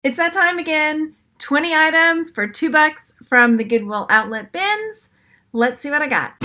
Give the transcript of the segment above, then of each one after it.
It's that time again. 20 items for $2 from the Goodwill Outlet Bins. Let's see what I got.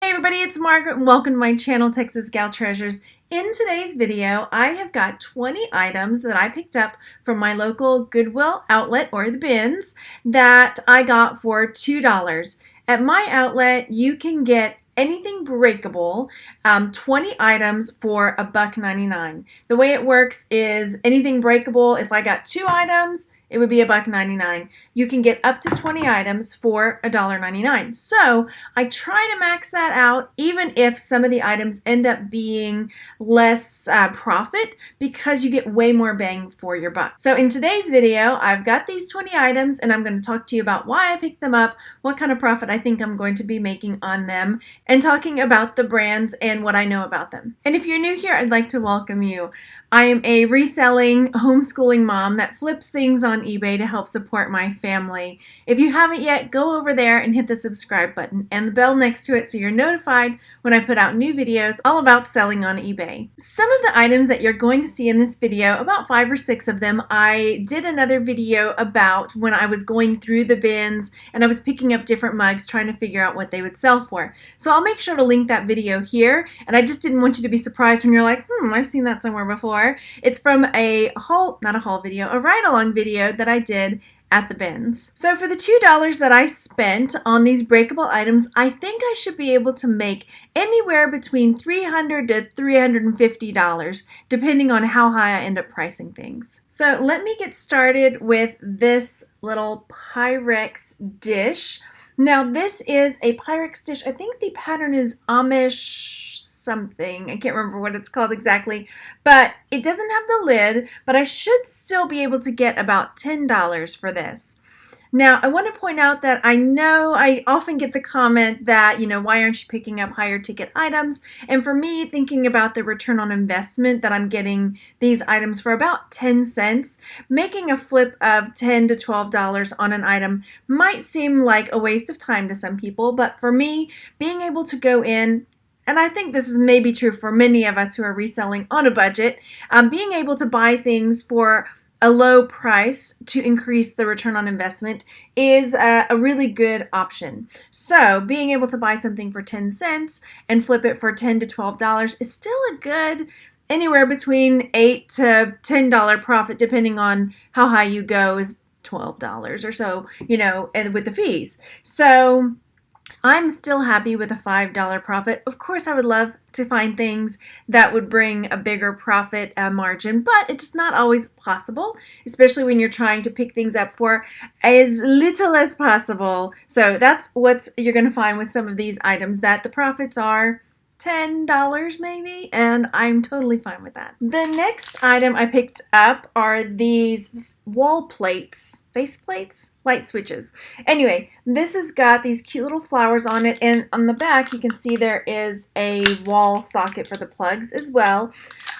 Hey everybody, it's Margaret and welcome to my channel, Texas Gal Treasures. In today's video, I have got 20 items that I picked up from my local Goodwill outlet, or the bins, that I got for $2. At my outlet, you can get anything breakable, 20 items for $1.99. The way it works is anything breakable, if I got 2 items, it would be $1.99. You can get up to 20 items for $1.99. So I try to max that out, even if some of the items end up being less profit, because you get way more bang for your buck. So in today's video, I've got these 20 items and I'm going to talk to you about why I picked them up, what kind of profit I think I'm going to be making on them, and talking about the brands and what I know about them. And if you're new here, I'd like to welcome you. I am a reselling, homeschooling mom that flips things on eBay to help support my family. If you haven't yet, go over there and hit the subscribe button and the bell next to it so you're notified when I put out new videos all about selling on eBay. Some of the items that you're going to see in this video, about 5 or 6 of them, I did another video about when I was going through the bins and I was picking up different mugs trying to figure out what they would sell for. So I'll make sure to link that video here, and I just didn't want you to be surprised when you're like, I've seen that somewhere before. It's from a haul, not a haul video, a ride-along video that I did at the bins. So for the $2 that I spent on these breakable items, I think I should be able to make anywhere between $300 to $350, depending on how high I end up pricing things. So let me get started with this little Pyrex dish. Now this is a Pyrex dish. I think the pattern is Amish something. I can't remember what it's called exactly, but it doesn't have the lid, but I should still be able to get about $10 for this. Now, I want to point out that I know I often get the comment that, why aren't you picking up higher ticket items? And for me, thinking about the return on investment that I'm getting these items for about 10 cents, making a flip of $10 to $12 on an item might seem like a waste of time to some people, but for me, being able to go in, and I think this is maybe true for many of us who are reselling on a budget, being able to buy things for a low price to increase the return on investment is a really good option. So being able to buy something for 10 cents and flip it for $10 to $12 is still a good anywhere between $8 to $10 profit, depending on how high you go, is $12 or so, and with the fees. So I'm still happy with a $5 profit. Of course, I would love to find things that would bring a bigger profit margin, but it's not always possible, especially when you're trying to pick things up for as little as possible. So that's what you're going to find with some of these items, that the profits are $10 maybe, and I'm totally fine with that. The next item I picked up are these wall plates, face plates, light switches. Anyway, this has got these cute little flowers on it, and on the back you can see there is a wall socket for the plugs as well.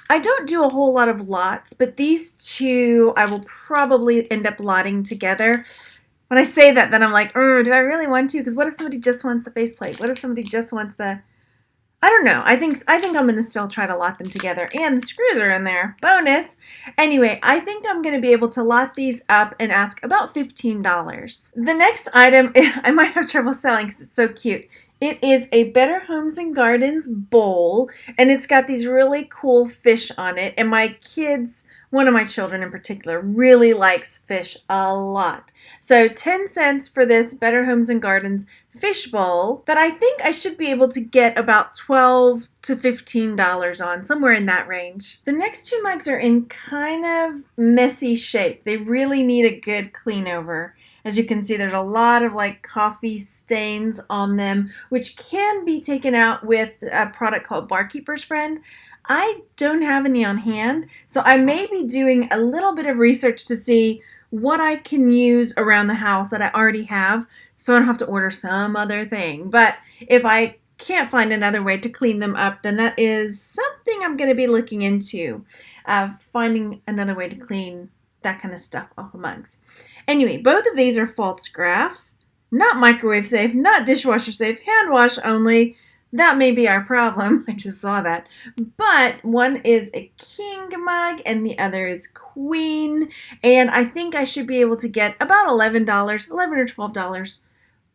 I don't do a whole lot of lots, but these two I will probably end up lotting together. When I say that, then I'm like, do I really want to? Because what if somebody just wants the faceplate? What if somebody just wants the... I don't know. I think I'm going to still try to lot them together. And the screws are in there. Bonus! Anyway, I think I'm going to be able to lot these up and ask about $15. The next item, I might have trouble selling because it's so cute. It is a Better Homes and Gardens bowl, and it's got these really cool fish on it. And my kids, one of my children in particular, really likes fish a lot. So 10 cents for this Better Homes and Gardens fish bowl that I think I should be able to get about $12 to $15 on, somewhere in that range. The next 2 mugs are in kind of messy shape. They really need a good clean over. As you can see, there's a lot of coffee stains on them, which can be taken out with a product called Barkeeper's Friend. I don't have any on hand, so I may be doing a little bit of research to see what I can use around the house that I already have, so I don't have to order some other thing. But if I can't find another way to clean them up, then that is something I'm going to be looking into, finding another way to clean that kind of stuff off of mugs. Anyway, both of these are false graph, not microwave safe, not dishwasher safe, hand wash only. That may be our problem. I just saw that. But one is a king mug and the other is queen. And I think I should be able to get about $11, $11 or $12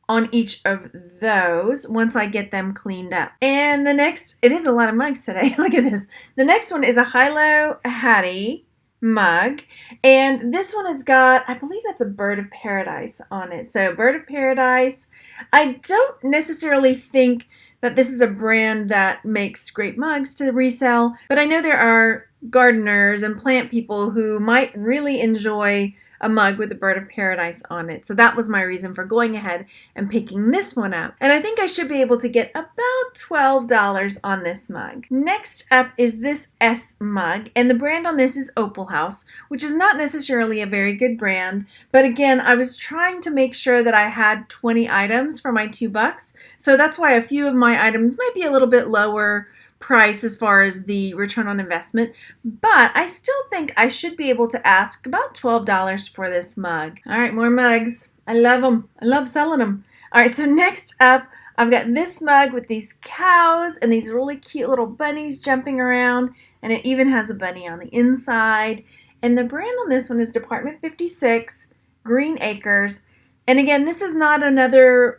on each of those once I get them cleaned up. And the next, it is a lot of mugs today. Look at this. The next one is a Hilo Hattie mug, and this one has got, I believe that's a bird of paradise on it. So bird of paradise, I don't necessarily think that this is a brand that makes great mugs to resell, but I know there are gardeners and plant people who might really enjoy a mug with a bird of paradise on it. So that was my reason for going ahead and picking this one up. And I think I should be able to get about $12 on this mug. Next up is this S mug, and the brand on this is Opal House, which is not necessarily a very good brand, but again, I was trying to make sure that I had 20 items for my $2. So that's why a few of my items might be a little bit lower price as far as the return on investment, but I still think I should be able to ask about $12 for this mug. All right, more mugs. I love them. I love selling them. All right, so next up, I've got this mug with these cows and these really cute little bunnies jumping around, and it even has a bunny on the inside. And the brand on this one is Department 56 Green Acres. And again, this is not another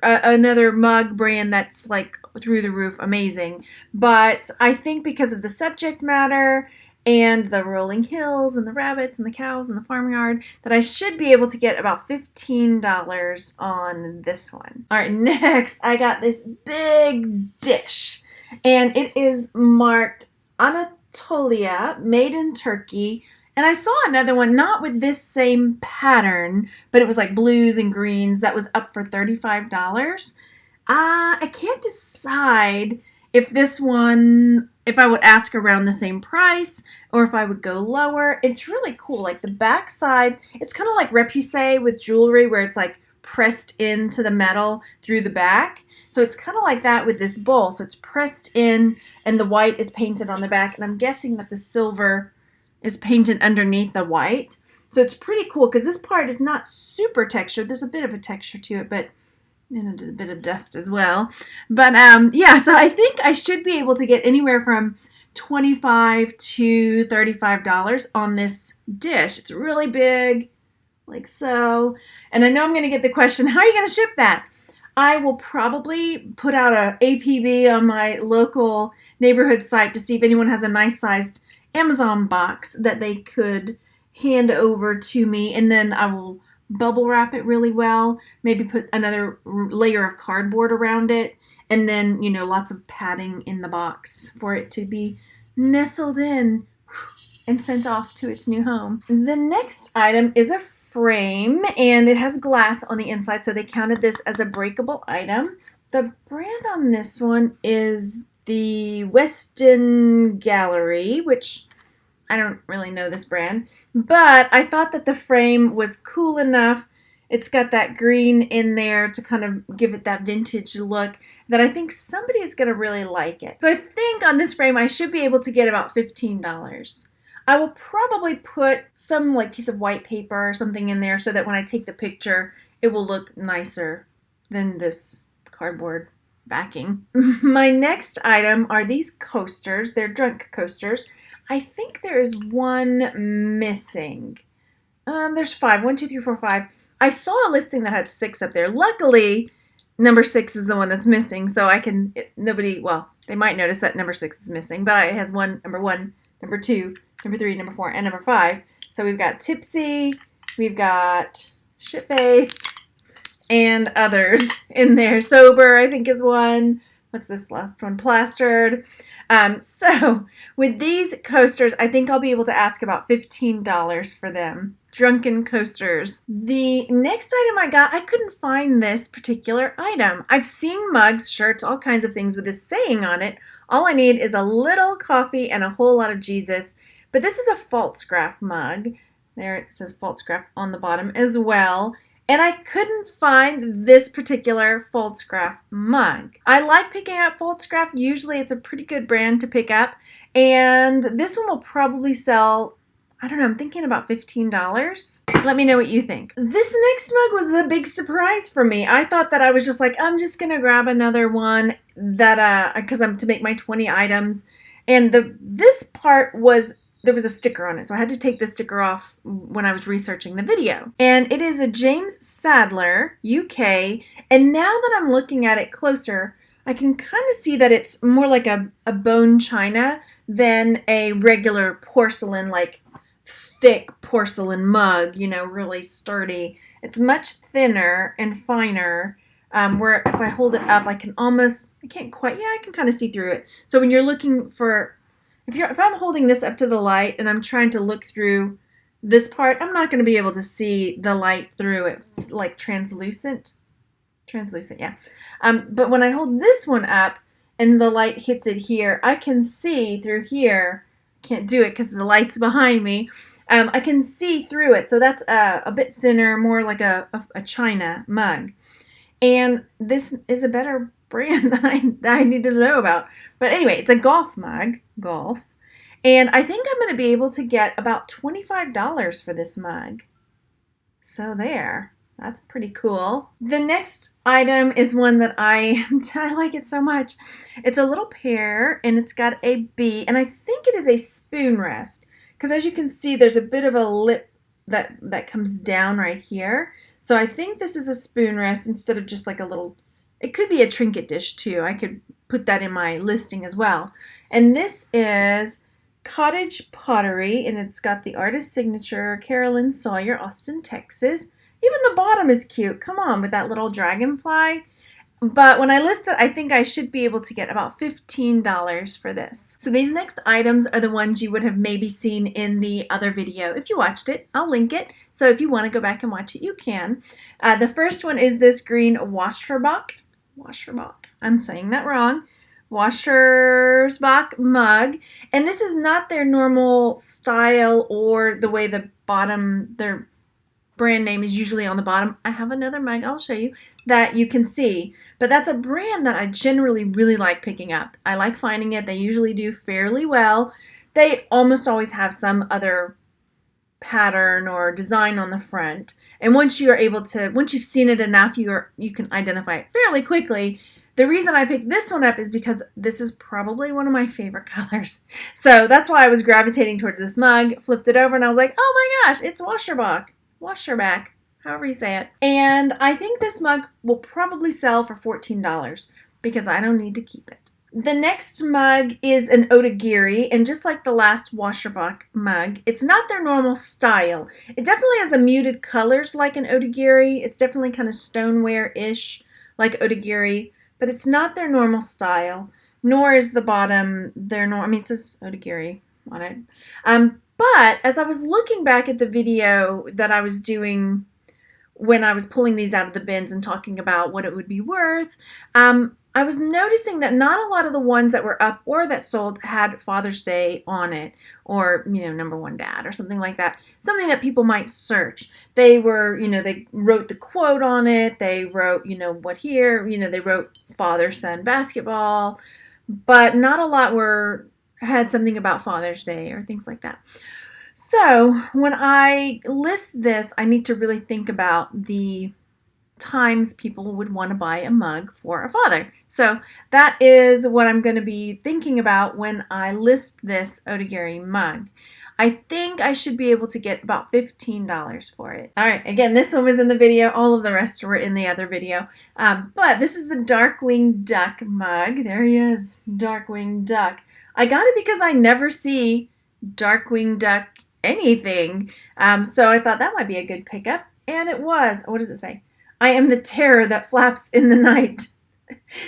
mug brand that's like through the roof amazing, but I think because of the subject matter and the rolling hills and the rabbits and the cows and the farmyard that I should be able to get about $15 on this one. All right, next I got this big dish, and it is marked Anatolia, made in Turkey. And I saw another one, not with this same pattern, but it was like blues and greens that was up for $35. I can't decide if this one, if I would ask around the same price or if I would go lower. It's really cool. Like the back side, it's kind of like repoussé with jewelry where it's like pressed into the metal through the back. So it's kind of like that with this bowl. So it's pressed in and the white is painted on the back. And I'm guessing that the silver is painted underneath the white. So it's pretty cool because this part is not super textured. There's a bit of a texture to it, but and a bit of dust as well. But yeah, so I think I should be able to get anywhere from $25 to $35 on this dish. It's really big, like so. And I know I'm going to get the question, how are you going to ship that? I will probably put out a APB on my local neighborhood site to see if anyone has a nice sized Amazon box that they could hand over to me, and then I will bubble wrap it really well, maybe put another layer of cardboard around it, and then, you know, lots of padding in the box for it to be nestled in and sent off to its new home. The next item is a frame, and it has glass on the inside, so they counted this as a breakable item. The brand on this one is the Weston Gallery, which I don't really know this brand, but I thought that the frame was cool enough. It's got that green in there to kind of give it that vintage look that I think somebody is going to really like it. So I think on this frame I should be able to get about $15. I will probably put some like piece of white paper or something in there so that when I take the picture it will look nicer than this cardboard backing. My next item are these coasters. They're Drunk coasters. I think there is one missing. There's 5. 1, 2, 3, 4, 5. I saw a listing that had 6 up there. Luckily, number 6 is the one that's missing, so I can, well, they might notice that number 6 is missing, but it has number 1, number 2, number 3, number 4, and number 5. So we've got Tipsy, we've got Shit-Faced, and others in there. Sober, I think, is one. What's this last one? Plastered. So with these coasters, I think I'll be able to ask about $15 for them. Drunken coasters. The next item I got, I couldn't find this particular item. I've seen mugs, shirts, all kinds of things with this saying on it. All I need is a little coffee and a whole lot of Jesus. But this is a Falstaff mug. There it says Falstaff on the bottom as well. And I couldn't find this particular Falstaff mug. I like picking up Falstaff. Usually it's a pretty good brand to pick up. And this one will probably sell, I don't know, I'm thinking about $15. Let me know what you think. This next mug was the big surprise for me. I thought that I was just like, I'm just gonna grab another one that, because I'm to make my 20 items. And this part was, there was a sticker on it, so I had to take the sticker off when I was researching the video. And it is a James Sadler, UK, and now that I'm looking at it closer, I can kind of see that it's more like a bone china than a regular porcelain, like thick porcelain mug, you know, really sturdy. It's much thinner and finer, where if I hold it up, I can I can kind of see through it. So when you're looking for, if I'm holding this up to the light and I'm trying to look through this part, I'm not going to be able to see the light through it. It's like translucent, yeah. But when I hold this one up and the light hits it here, I can see through here. Can't do it because the light's behind me. I can see through it, so that's a bit thinner, more like a china mug. And this is a better brand that I need to know about. But anyway, it's a golf mug, and I think I'm going to be able to get about $25 for this mug. So there. That's pretty cool. The next item is one that I like it so much. It's a little pear and it's got a bee, and I think it is a spoon rest because as you can see there's a bit of a lip that comes down right here. So I think this is a spoon rest instead of just like a little, it could be a trinket dish too. I could put that in my listing as well. And this is Cottage Pottery, and it's got the artist signature, Carolyn Sawyer, Austin, Texas. Even the bottom is cute. Come on, with that little dragonfly. But when I list it, I think I should be able to get about $15 for this. So these next items are the ones you would have maybe seen in the other video. If you watched it, I'll link it. So if you want to go back and watch it, you can. The first one is this green Wasserbach. I'm saying that wrong. Wasserbach mug. And this is not their normal style or the way the bottom, their brand name is usually on the bottom. I have another mug I'll show you that you can see, but that's a brand that I generally really like picking up. I like finding it. They usually do fairly well. They almost always have some other pattern or design on the front, and once you've seen it enough, you can identify it fairly quickly. The reason I picked this one up is because this is probably one of my favorite colors. So that's why I was gravitating towards this mug, flipped it over, and I was like, oh my gosh, it's Wasserbach, however you say it. And I think this mug will probably sell for $14 because I don't need to keep it. The next mug is an Odagiri, and just like the last Wasserbach mug, it's not their normal style. It definitely has the muted colors like an Odagiri. It's definitely kind of stoneware-ish like Odagiri, but it's not their normal style, nor is the bottom their normal. I mean, it says Odagiri on it. But as I was looking back at the video that I was doing when I was pulling these out of the bins and talking about what it would be worth, I was noticing that not a lot of the ones that were up or that sold had Father's Day on it, or, you know, number one dad or something like that. Something that people might search. They were, you know, they wrote the quote on it. They wrote, you know, what here, you know, they wrote father-son basketball, but not a lot had something about Father's Day or things like that. So when I list this, I need to really think about the times people would want to buy a mug for a father. So that is what I'm going to be thinking about when I list this Odagiri mug. I think I should be able to get about $15 for it. All right, again, this one was in the video. All of the rest were in the other video. But this is the Darkwing Duck Mug. There he is, Darkwing Duck. I got it because I never see Darkwing Duck anything. So I thought that might be a good pickup. And it was. What does it say? I am the terror that flaps in the night.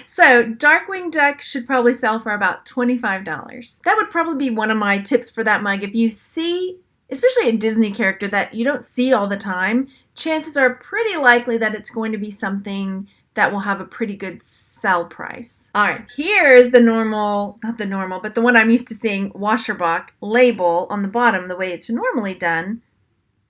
So Darkwing Duck should probably sell for about $25. That would probably be one of my tips for that mug. If you see, especially a Disney character that you don't see all the time, chances are pretty likely that it's going to be something that will have a pretty good sell price. All right, here's the normal, not the normal, but the one I'm used to seeing, Wasserbach label on the bottom, the way it's normally done,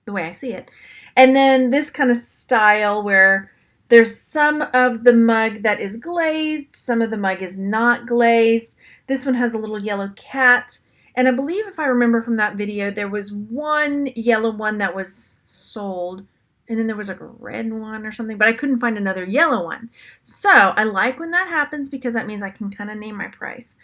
the way I see it. And then this kind of style where there's some of the mug that is glazed, some of the mug is not glazed. This one has a little yellow cat, And I believe if I remember from that video, there was one yellow one that was sold, and then there was like a red one or something, but I couldn't find another yellow one. So I like when that happens because that means I can kind of name my price.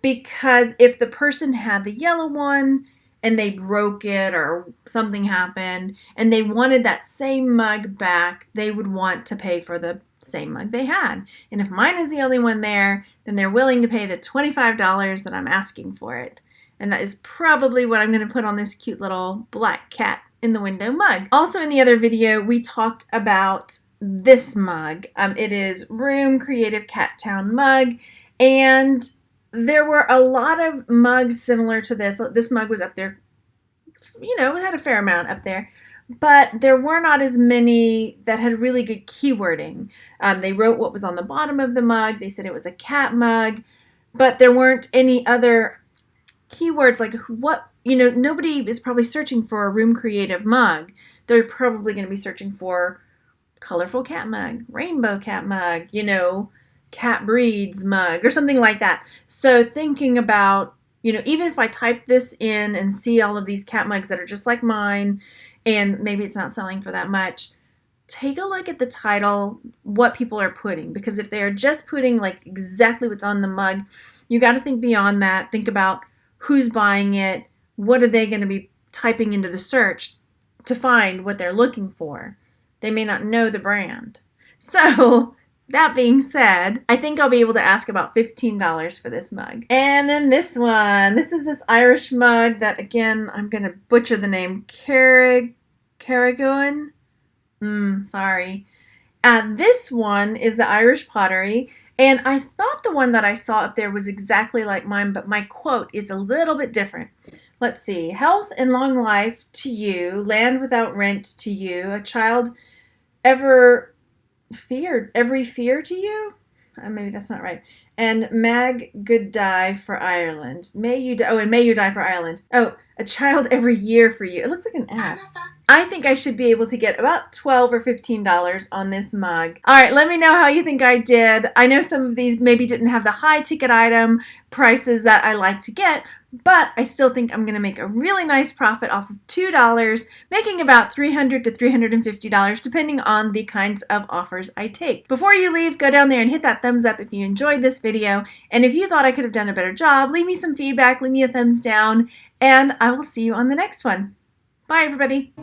Because if the person had the yellow one and they broke it or something happened and they wanted that same mug back, they would want to pay for the same mug they had. And if mine is the only one there, then they're willing to pay the $25 that I'm asking for it. And that is probably what I'm going to put on this cute little black cat in the window mug. Also in the other video, we talked about this mug. It is Room Creative Cat Town Mug, and there were a lot of mugs similar to this. This mug was up there, it had a fair amount up there, but there were not as many that had really good keywording. They wrote what was on the bottom of the mug. They said it was a cat mug, but there weren't any other keywords like what, nobody is probably searching for a room creative mug. They're probably going to be searching for colorful cat mug, rainbow cat mug, cat breeds mug or something like that. So thinking about, even if I type this in and see all of these cat mugs that are just like mine and maybe it's not selling for that much, take a look at the title, what people are putting, because if they're just putting like exactly what's on the mug, you got to think beyond that. Think about who's buying it, what are they going to be typing into the search to find what they're looking for. They may not know the brand. So that being said, I think I'll be able to ask about $15 for this mug. And then this one. This is this Irish mug that, again, I'm going to butcher the name. Carrigoin? Sorry. This one is the Irish Pottery. And I thought the one that I saw up there was exactly like mine, but my quote is a little bit different. Let's see. Health and long life to you. Land without rent to you. A child every fear to you? Maybe that's not right. And mag good die for Ireland. May you die. Oh, and may you die for Ireland. Oh, a child every year for you. It looks like an F. I think I should be able to get about $12 or $15 on this mug. All right, let me know how you think I did. I know some of these maybe didn't have the high ticket item prices that I like to get, but I still think I'm going to make a really nice profit off of $2, making about $300 to $350 depending on the kinds of offers I take. Before you leave, go down there and hit that thumbs up if you enjoyed this video. And if you thought I could have done a better job, leave me some feedback, leave me a thumbs down, and I will see you on the next one. Bye, everybody.